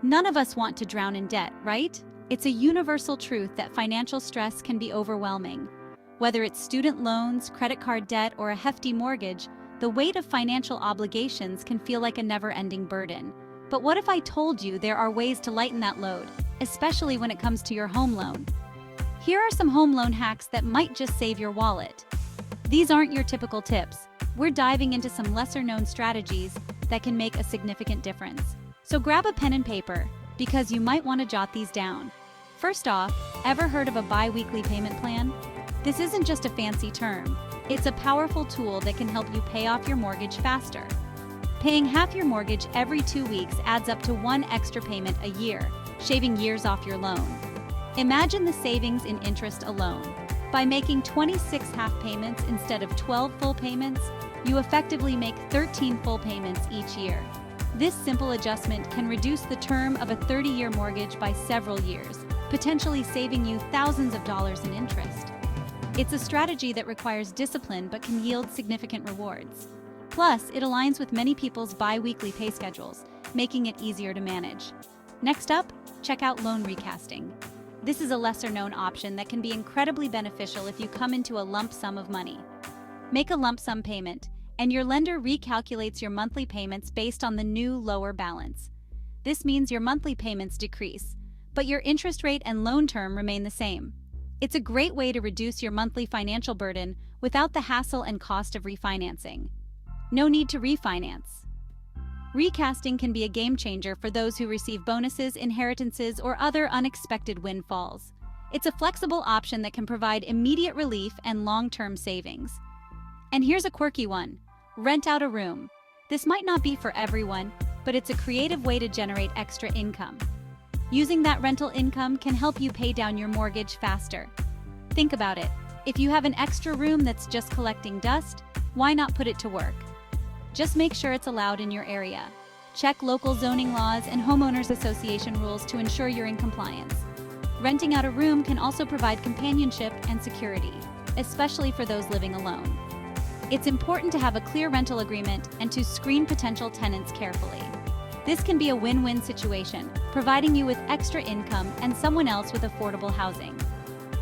None of us want to drown in debt, right? It's a universal truth that financial stress can be overwhelming. Whether it's student loans, credit card debt, or a hefty mortgage, the weight of financial obligations can feel like a never-ending burden. But what if I told you there are ways to lighten that load, especially when it comes to your home loan? Here are some home loan hacks that might just save your wallet. These aren't your typical tips. We're diving into some lesser-known strategies that can make a significant difference. So grab a pen and paper, because you might want to jot these down. First off, ever heard of a bi-weekly payment plan? This isn't just a fancy term. It's a powerful tool that can help you pay off your mortgage faster. Paying half your mortgage every 2 weeks adds up to one extra payment a year, shaving years off your loan. Imagine the savings in interest alone. By making 26 half payments instead of 12 full payments, you effectively make 13 full payments each year. This simple adjustment can reduce the term of a 30-year mortgage by several years, potentially saving you thousands of dollars in interest. It's a strategy that requires discipline but can yield significant rewards. Plus, it aligns with many people's bi-weekly pay schedules, making it easier to manage. Next up, check out loan recasting. This is a lesser-known option that can be incredibly beneficial if you come into a lump sum of money. Make a lump sum payment, and your lender recalculates your monthly payments based on the new lower balance. This means your monthly payments decrease, but your interest rate and loan term remain the same. It's a great way to reduce your monthly financial burden without the hassle and cost of refinancing. No need to refinance. Recasting can be a game changer for those who receive bonuses, inheritances, or other unexpected windfalls. It's a flexible option that can provide immediate relief and long-term savings. And here's a quirky one: rent out a room. This might not be for everyone, but it's a creative way to generate extra income. Using that rental income can help you pay down your mortgage faster. Think about it. If you have an extra room that's just collecting dust, why not put it to work? Just make sure it's allowed in your area. Check local zoning laws and homeowners association rules to ensure you're in compliance. Renting out a room can also provide companionship and security, especially for those living alone. It's important to have a clear rental agreement and to screen potential tenants carefully. This can be a win-win situation, providing you with extra income and someone else with affordable housing.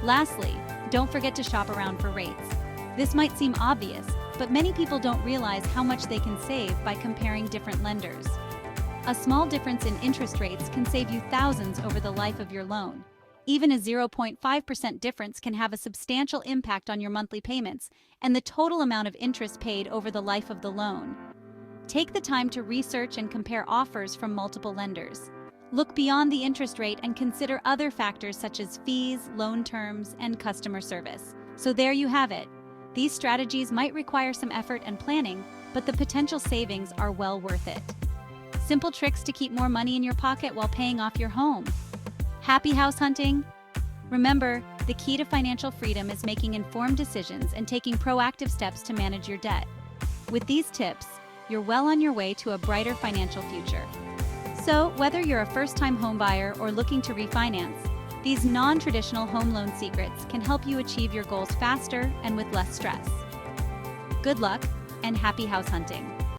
Lastly, don't forget to shop around for rates. This might seem obvious, but many people don't realize how much they can save by comparing different lenders. A small difference in interest rates can save you thousands over the life of your loan. Even a 0.5% difference can have a substantial impact on your monthly payments and the total amount of interest paid over the life of the loan. Take the time to research and compare offers from multiple lenders. Look beyond the interest rate and consider other factors such as fees, loan terms, and customer service. So there you have it. These strategies might require some effort and planning, but the potential savings are well worth it. Simple tricks to keep more money in your pocket while paying off your home. Happy house hunting? Remember, the key to financial freedom is making informed decisions and taking proactive steps to manage your debt. With these tips, you're well on your way to a brighter financial future. So, whether you're a first-time homebuyer or looking to refinance, these non-traditional home loan secrets can help you achieve your goals faster and with less stress. Good luck and happy house hunting!